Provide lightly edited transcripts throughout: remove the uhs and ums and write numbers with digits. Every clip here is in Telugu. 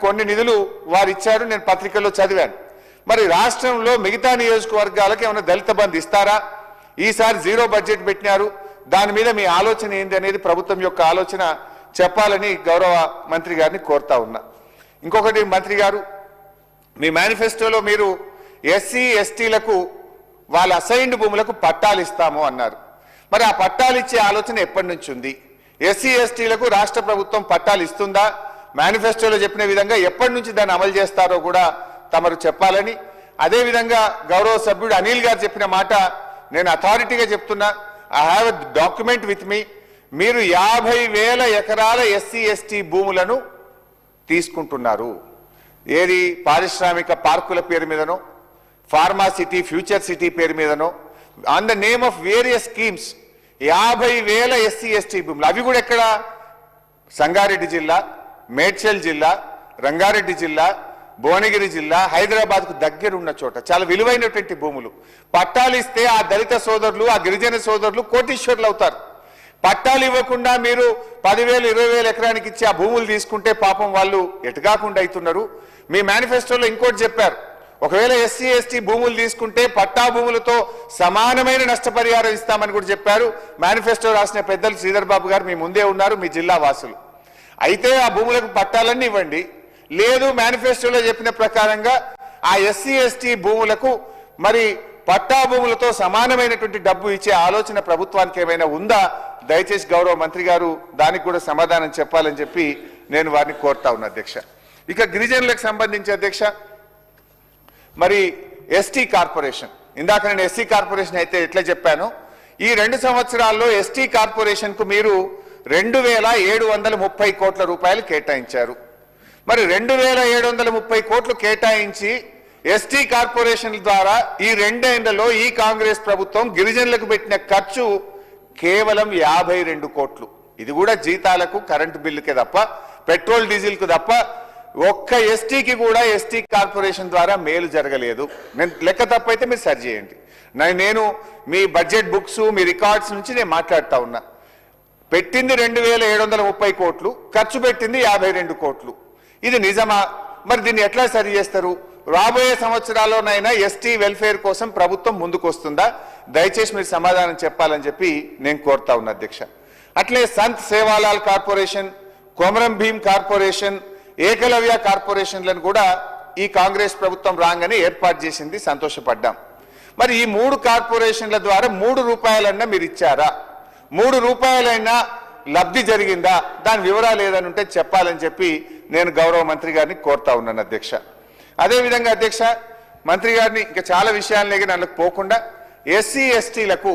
కొన్ని నిధులు వారు ఇచ్చారు, నేను పత్రికల్లో చదివాను. మరి రాష్ట్రంలో మిగతా నియోజకవర్గాలకు ఏమైనా దళిత బంధు ఇస్తారా? ఈసారి జీరో బడ్జెట్ పెట్టినారు, దాని మీద మీ ఆలోచన ఏంది అనేది ప్రభుత్వం యొక్క ఆలోచన చెప్పాలని గౌరవ మంత్రి గారిని కోరుతా ఉన్నా. ఇంకొకటి మంత్రి గారు, మీ మేనిఫెస్టోలో మీరు ఎస్సీ ఎస్టీలకు వాళ్ళ అసైన్డ్ భూములకు పట్టాలు ఇస్తాము అన్నారు. మరి ఆ పట్టాలు ఇచ్చే ఆలోచన ఎప్పటి నుంచి ఉంది? ఎస్సీ ఎస్టీలకు రాష్ట్ర ప్రభుత్వం పట్టాలు ఇస్తుందా? మేనిఫెస్టోలో చెప్పిన విధంగా ఎప్పటి నుంచి దాన్ని అమలు చేస్తారో కూడా తమరు చెప్పాలని, అదేవిధంగా గౌరవ సభ్యుడు అనిల్ గారు చెప్పిన మాట నేను అథారిటీగా చెప్తున్నా, I have a document with me. మీరు 50,000 ఎకరాల ఎస్సీ ఎస్టీ భూములను తీసుకుంటున్నారు. ఏది పారిశ్రామిక పార్కుల పేరు మీదనో, ఫార్మా సిటీ, ఫ్యూచర్ సిటీ పేరు మీదనో, on the name of various schemes 50,000 SC ST భూములు. అవి కూడా ఎక్కడ? సంగారెడ్డి జిల్లా, మేడ్చల్ జిల్లా, రంగారెడ్డి జిల్లా, భువనగిరి జిల్లా, హైదరాబాద్కు దగ్గరున్న చోట చాలా విలువైనటువంటి భూములు. పట్టాలు ఇస్తే ఆ దళిత సోదరులు, ఆ గిరిజన సోదరులు కోటీశ్వరులు అవుతారు. పట్టాలు ఇవ్వకుండా మీరు 10,000 20,000 ఎకరానికి ఇచ్చి ఆ భూములు తీసుకుంటే పాపం వాళ్ళు ఎటుకాకుండా అవుతున్నారు. మీ మేనిఫెస్టోలో ఇంకోటి చెప్పారు, ఒకవేళ ఎస్సీ ఎస్టీ భూములు తీసుకుంటే పట్టా భూములతో సమానమైన నష్టపరిహారం ఇస్తామని కూడా చెప్పారు. మేనిఫెస్టో రాసిన పెద్దలు శ్రీధర్ బాబు గారు మీ ముందే ఉన్నారు, మీ జిల్లా వాసులు. అయితే ఆ భూములకు పట్టాలన్నీ ఇవ్వండి, లేదు మేనిఫెస్టోలో చెప్పిన ప్రకారంగా ఆ ఎస్సీ ఎస్టీ భూములకు మరి పట్టా భూములతో సమానమైనటువంటి డబ్బు ఇచ్చే ఆలోచన ప్రభుత్వానికి ఏమైనా ఉందా? దయచేసి గౌరవ మంత్రి గారు దానికి కూడా సమాధానం చెప్పాలని చెప్పి నేను వారిని కోరుతా ఉన్నా అధ్యక్ష. ఇక గిరిజనులకు సంబంధించి అధ్యక్ష, మరి ఎస్టీ కార్పొరేషన్, ఇందాక నేను ఎస్సీ కార్పొరేషన్ అయితే ఎట్లా చెప్పాను, ఈ 2 సంవత్సరాల్లో ఎస్టీ కార్పొరేషన్ కు మీరు 2,730 కోట్ల రూపాయలు కేటాయించారు. మరి 2,730 కోట్లు కేటాయించి ఎస్టీ కార్పొరేషన్ ద్వారా ఈ 2 ఏళ్లలో ఈ కాంగ్రెస్ ప్రభుత్వం గిరిజనులకు పెట్టిన ఖర్చు కేవలం 52 కోట్లు. ఇది కూడా జీతాలకు, కరెంటు బిల్లుకే తప్ప, పెట్రోల్ డీజిల్ కు తప్ప ఒక్క ఎస్టీకి కూడా ఎస్టీ కార్పొరేషన్ ద్వారా మేలు జరగలేదు. నేను లెక్క తప్పైతే మీరు సరి చేయండి. నేను మీ బడ్జెట్ బుక్స్, మీ రికార్డ్స్ నుంచి నేను మాట్లాడుతా ఉన్నా. పెట్టింది 2,730 కోట్లు, ఖర్చు పెట్టింది 52 కోట్లు. ఇది నిజమా? మరి దీన్ని ఎట్లా సరి చేస్తారు? రాబోయే సంవత్సరాల్లోనైనా ఎస్టీ వెల్ఫేర్ కోసం ప్రభుత్వం ముందుకు వస్తుందా? దయచేసి మీరు సమాధానం చెప్పాలని చెప్పి నేను కోరుతా ఉన్నా అధ్యక్ష. అట్లే సంత్ సేవాలాల్ కార్పొరేషన్, కొమరం భీం కార్పొరేషన్, ఏకలవ్య కార్పొరేషన్లను కూడా ఈ కాంగ్రెస్ ప్రభుత్వం రాగానే ఏర్పాటు చేసింది, సంతోషపడ్డాం. మరి ఈ 3 కార్పొరేషన్ల ద్వారా 3 రూపాయలన్నా మీరు ఇచ్చారా? 3 రూపాయలైనా లబ్ధి జరిగిందా? దాని వివరాలు ఏదని ఉంటే చెప్పాలని చెప్పి నేను గౌరవ మంత్రి గారిని కోరుతా ఉన్నాను అధ్యక్ష. అదేవిధంగా అధ్యక్ష, మంత్రి గారిని ఇంకా చాలా విషయాలనే నన్ను పోకుండా ఎస్సీ ఎస్టీలకు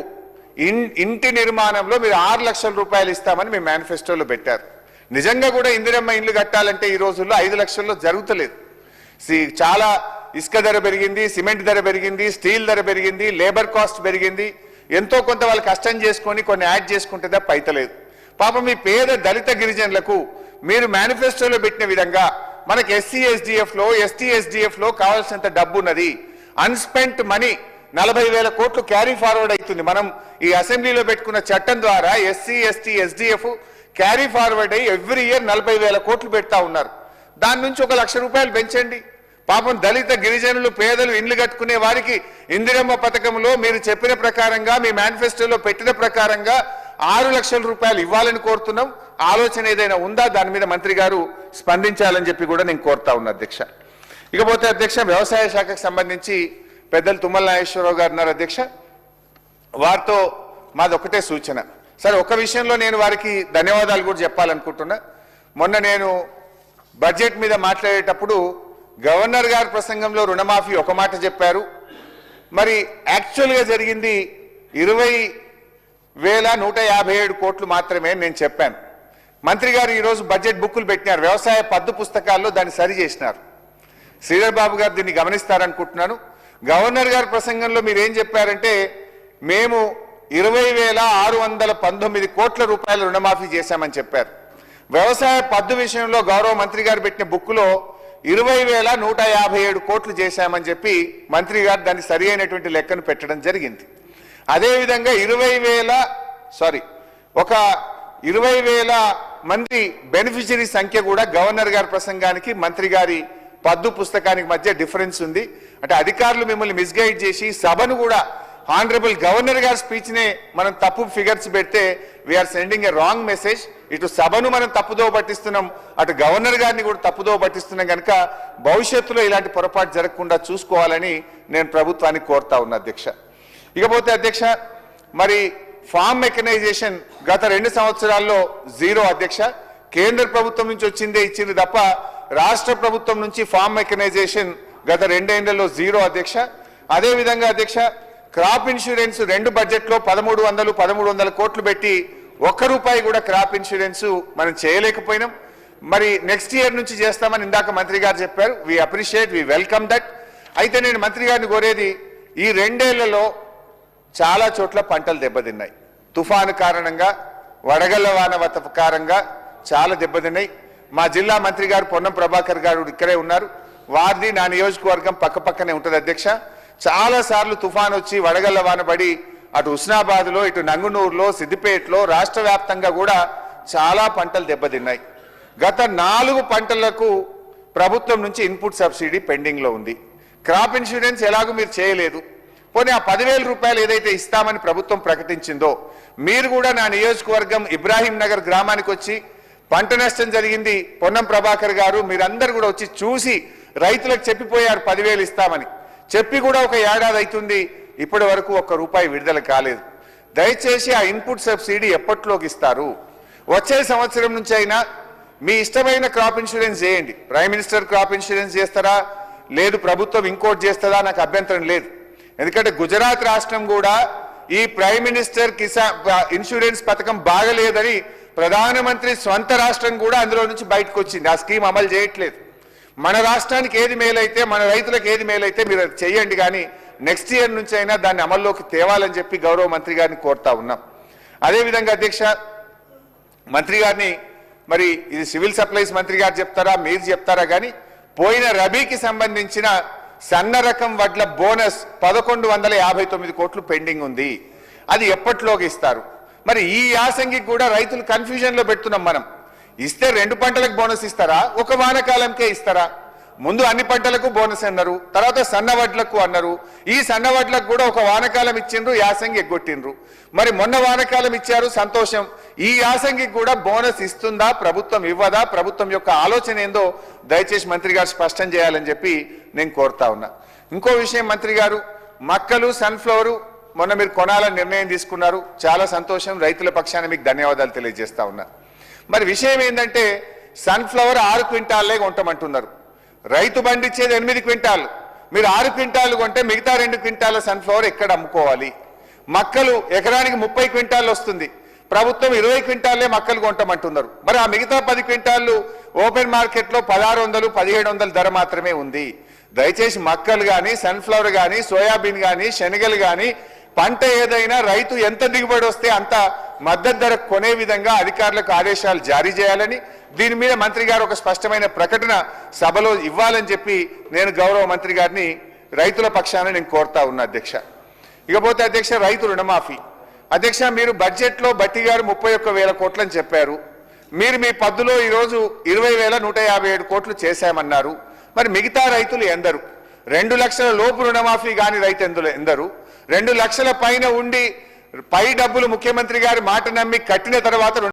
ఇంటి నిర్మాణంలో మీరు 6 లక్షల రూపాయలు ఇస్తామని మీ మేనిఫెస్టోలో పెట్టారు. నిజంగా కూడా ఇందిరమ్మ ఇండ్లు కట్టాలంటే ఈ రోజుల్లో 5 లక్షల్లో జరుగుతలేదు. చాలా ఇసుక ధర పెరిగింది, సిమెంట్ ధర పెరిగింది, స్టీల్ ధర పెరిగింది, లేబర్ కాస్ట్ పెరిగింది. ఎంతో కొంత వాళ్ళు కష్టం చేసుకొని కొన్ని యాడ్ చేసుకుంటే తప్ప అయితలేదు. పాపం మీ పేద దళిత గిరిజనులకు మీరు మేనిఫెస్టోలో పెట్టిన విధంగా మనకి ఎస్సీ ఎస్డిఎఫ్ లో, ఎస్టీ ఎస్డిఎఫ్ లో కావాల్సినంత డబ్బు ఉన్నది. అన్స్పెంట్ మనీ 40,000 కోట్లు క్యారీ ఫార్వర్డ్ అవుతుంది. మనం ఈ అసెంబ్లీలో పెట్టుకున్న చట్టం ద్వారా SC ST SDF carry forward అయ్యి ఎవ్రీ ఇయర్ 40,000 కోట్లు పెడతా ఉన్నారు. దాని నుంచి 1 లక్ష రూపాయలు పెంచండి. పాపం దళిత గిరిజనులు, పేదలు ఇండ్లు కట్టుకునే వారికి ఇందిరమ్మ పథకంలో మీరు చెప్పిన ప్రకారంగా, మీ మేనిఫెస్టోలో పెట్టిన ప్రకారంగా 6 లక్షల రూపాయలు ఇవ్వాలని కోరుతున్నాం. ఆలోచన ఏదైనా ఉందా? దాని మీద మంత్రి గారు స్పందించాలని చెప్పి కూడా నేను కోరుతా ఉన్నా అధ్యక్ష. ఇకపోతే అధ్యక్ష, వ్యవసాయ శాఖకు సంబంధించి పెద్దలు తుమ్మల నాగేశ్వరరావు గారు ఉన్నారు అధ్యక్ష. వారితో మాది ఒకటే సూచన. సరే, ఒక విషయంలో నేను వారికి ధన్యవాదాలు కూడా చెప్పాలనుకుంటున్నా. మొన్న నేను బడ్జెట్ మీద మాట్లాడేటప్పుడు గవర్నర్ గారి ప్రసంగంలో రుణమాఫీ ఒక మాట చెప్పారు, మరి యాక్చువల్గా జరిగింది 20,157 కోట్లు మాత్రమే నేను చెప్పాను. మంత్రి గారు ఈరోజు బడ్జెట్ బుక్కులు పెట్టినారు, వ్యవసాయ పద్దు పుస్తకాల్లో దాన్ని సరి చేసినారు. శ్రీధర్ బాబు గారు దీన్ని గమనిస్తారనుకుంటున్నాను. గవర్నర్ గారి ప్రసంగంలో మీరు ఏం చెప్పారంటే, మేము 20,619 కోట్ల రూపాయల రుణమాఫీ చేశామని చెప్పారు. వ్యవసాయ పద్దు విషయంలో గౌరవ మంత్రి గారు పెట్టిన బుక్కులో 20,157 కోట్లు చేశామని చెప్పి మంత్రి గారు దాన్ని సరి అయినటువంటి లెక్కను పెట్టడం జరిగింది. అదేవిధంగా 20,000 మంది బెనిఫిషరీ సంఖ్య కూడా గవర్నర్ గారి ప్రసంగానికి మంత్రి గారి పద్దు పుస్తకానికి మధ్య డిఫరెన్స్ ఉంది. అంటే అధికారులు మిమ్మల్ని మిస్గైడ్ చేసి సభను కూడా ఆనరబుల్ గవర్నర్ గారి స్పీచ్ నే మనం తప్పు ఫిగర్స్ పెడితే వీఆర్ సెండింగ్ ఏ రాంగ్ మెసేజ్. ఇటు సభను మనం తప్పుదో పట్టిస్తున్నాం, అటు గవర్నర్ గారిని కూడా తప్పుదో పట్టిస్తున్నాం. కనుక భవిష్యత్తులో ఇలాంటి పొరపాటు జరగకుండా చూసుకోవాలని నేను ప్రభుత్వాన్ని కోరుతా ఉన్నా అధ్యక్ష. ఇకపోతే అధ్యక్ష, మరి ఫార్మ్ మెకనైజేషన్ గత 2 సంవత్సరాల్లో జీరో అధ్యక్ష. కేంద్ర ప్రభుత్వం నుంచి వచ్చిందే ఇచ్చింది తప్ప రాష్ట్ర ప్రభుత్వం నుంచి ఫార్మ్ మెకనైజేషన్ గత 2 ఏళ్లలో జీరో అధ్యక్ష. అదేవిధంగా అధ్యక్ష, క్రాప్ ఇన్సూరెన్స్ 2 బడ్జెట్లో 1300 కోట్లు పెట్టి ₹1 కూడా క్రాప్ ఇన్సూరెన్స్ మనం చేయలేకపోయినాం. మరి నెక్స్ట్ ఇయర్ నుంచి చేస్తామని ఇందాక మంత్రి గారు చెప్పారు. We appreciate, we welcome that. అయితే నేను మంత్రి గారిని కోరేది, ఈ 2 ఏళ్లలో చాలా చోట్ల పంటలు దెబ్బతిన్నాయి. తుఫాను కారణంగా, వడగళ్ల వాన కారణంగా చాలా దెబ్బతిన్నాయి. మా జిల్లా మంత్రి గారు పొన్నం ప్రభాకర్ గారు ఇక్కడే ఉన్నారు. వారిది నా నియోజకవర్గం పక్కపక్కనే ఉంటుంది అధ్యక్ష. చాలా సార్లు తుఫాను వచ్చి వడగళ్ల వాన పడి అటు హుస్నాబాద్లో, ఇటు నంగునూరులో, సిద్దిపేటలో రాష్ట్ర వ్యాప్తంగా కూడా చాలా పంటలు దెబ్బతిన్నాయి. గత 4 పంటలకు ప్రభుత్వం నుంచి ఇన్పుట్ సబ్సిడీ పెండింగ్లో ఉంది. క్రాప్ ఇన్సూరెన్స్ ఎలాగో మీరు చేయలేదు. పోనీ ఆ ₹10,000 ఏదైతే ఇస్తామని ప్రభుత్వం ప్రకటించిందో, మీరు కూడా నా నియోజకవర్గం ఇబ్రాహీం నగర్ గ్రామానికి వచ్చి పంట నష్టం జరిగింది, పొన్నం ప్రభాకర్ గారు మీరందరూ కూడా వచ్చి చూసి రైతులకు చెప్పిపోయారు 10,000 ఇస్తామని. చెప్పి కూడా ఒక ఏడాది అవుతుంది, ఇప్పటి వరకు ₹1 విడుదల కాలేదు. దయచేసి ఆ ఇన్పుట్ సబ్సిడీ ఎప్పట్లోకి ఇస్తారు? వచ్చే సంవత్సరం నుంచి అయినా మీ ఇష్టమైన క్రాప్ ఇన్సూరెన్స్ చేయండి. ప్రైమ్ మినిస్టర్ క్రాప్ ఇన్సూరెన్స్ చేస్తారా, లేదు ప్రభుత్వం ఇంకోటి చేస్తుందా, నాకు అభ్యంతరం లేదు. ఎందుకంటే గుజరాత్ రాష్ట్రం కూడా ఈ ప్రైమ్ మినిస్టర్ కిసాన్ ఇన్సూరెన్స్ పథకం బాగలేదని ప్రధానమంత్రి స్వంత రాష్ట్రం కూడా అందులో నుంచి బయటకు వచ్చింది. ఆ స్కీమ్ అమలు చేయట్లేదు. మన రాష్ట్రానికి ఏది మేలైతే, మన రైతులకు ఏది మేలైతే మీరు చేయండి, కానీ నెక్స్ట్ ఇయర్ నుంచి అయినా దాన్ని అమల్లోకి తేవాలని చెప్పి గౌరవ మంత్రి గారిని కోరుతా ఉన్నాం. అదేవిధంగా అధ్యక్ష, మంత్రి గారిని, మరి ఇది సివిల్ సప్లైస్ మంత్రి గారు చెప్తారా మీరు చెప్తారా, కానీ పోయిన రబీకి సంబంధించిన సన్న రకం వడ్ల బోనస్ 1159 కోట్లు పెండింగ్ ఉంది. అది ఎప్పట్లోకి ఇస్తారు? మరి ఈ యాసంగికి కూడా రైతులు కన్ఫ్యూజన్ లో పెడుతున్నాం. మనం ఇస్తే 2 పంటలకు బోనస్ ఇస్తారా, ఒక వానకాలంకే ఇస్తారా? ముందు అన్ని పంటలకు బోనస్ అన్నారు, తర్వాత సన్న వడ్లకు అన్నారు. ఈ సన్న వడ్లకు కూడా ఒక వానకాలం ఇచ్చిండ్రు, యాసంగి ఎగ్గొట్టిండ్రు. మరి మొన్న వానకాలం ఇచ్చారు, సంతోషం. ఈ యాసంగికి కూడా బోనస్ ఇస్తుందా ప్రభుత్వం, ఇవ్వదా? ప్రభుత్వం యొక్క ఆలోచన ఏందో దయచేసి మంత్రి గారు స్పష్టం చేయాలని చెప్పి నేను కోరుతా ఉన్నా. ఇంకో విషయం మంత్రి గారు, మక్కలు, సన్ఫ్లవరు మొన్న మీరు కొనాలని నిర్ణయం తీసుకున్నారు, చాలా సంతోషం. రైతుల పక్షాన మీకు ధన్యవాదాలు తెలియజేస్తా ఉన్నా. మరి విషయం ఏంటంటే, సన్ఫ్లవర్ 6 క్వింటాల్లే కొంటామంటున్నారు. రైతు పండించేది 8 క్వింటాలు, మీరు 6 క్వింటాలు కొంటే మిగతా 2 క్వింటాల సన్ఫ్లవర్ ఎక్కడ అమ్ముకోవాలి? మక్కలు ఎకరానికి 30 క్వింటాలు వస్తుంది, ప్రభుత్వం 20 క్వింటాలే మక్కలు కొంటామంటున్నారు. మరి ఆ మిగతా 10 క్వింటాలు ఓపెన్ మార్కెట్లో 1600, 1700 ధర మాత్రమే ఉంది. దయచేసి మక్కలు కానీ, సన్ఫ్లవర్ కానీ, సోయాబీన్ కానీ, శనగలు కానీ, పంట ఏదైనా రైతు ఎంత దిగుబడి వస్తే అంత మద్దతు ధర కొనే విధంగా అధికారులకు ఆదేశాలు జారీ చేయాలని, దీని మీద మంత్రి గారు ఒక స్పష్టమైన ప్రకటన సభలో ఇవ్వాలని చెప్పి నేను గౌరవ మంత్రి గారిని రైతుల పక్షాన నేను కోరుతా ఉన్నా అధ్యక్ష. ఇకపోతే అధ్యక్ష, రైతు రుణమాఫీ. అధ్యక్ష, మీరు బడ్జెట్లో బట్టి గారు 31,000 కోట్లని చెప్పారు. మీరు మీ పద్దులో ఈరోజు 20,157 కోట్లు చేశామన్నారు. మరి మిగతా రైతులు ఎందరు? 2 లక్షల లోపు రుణమాఫీ కాని రైతు ఎందరు? 2 లక్షల పైన ఉండి పై డబ్బులు ముఖ్యమంత్రి గారి మాట నమ్మి కట్టిన తర్వాత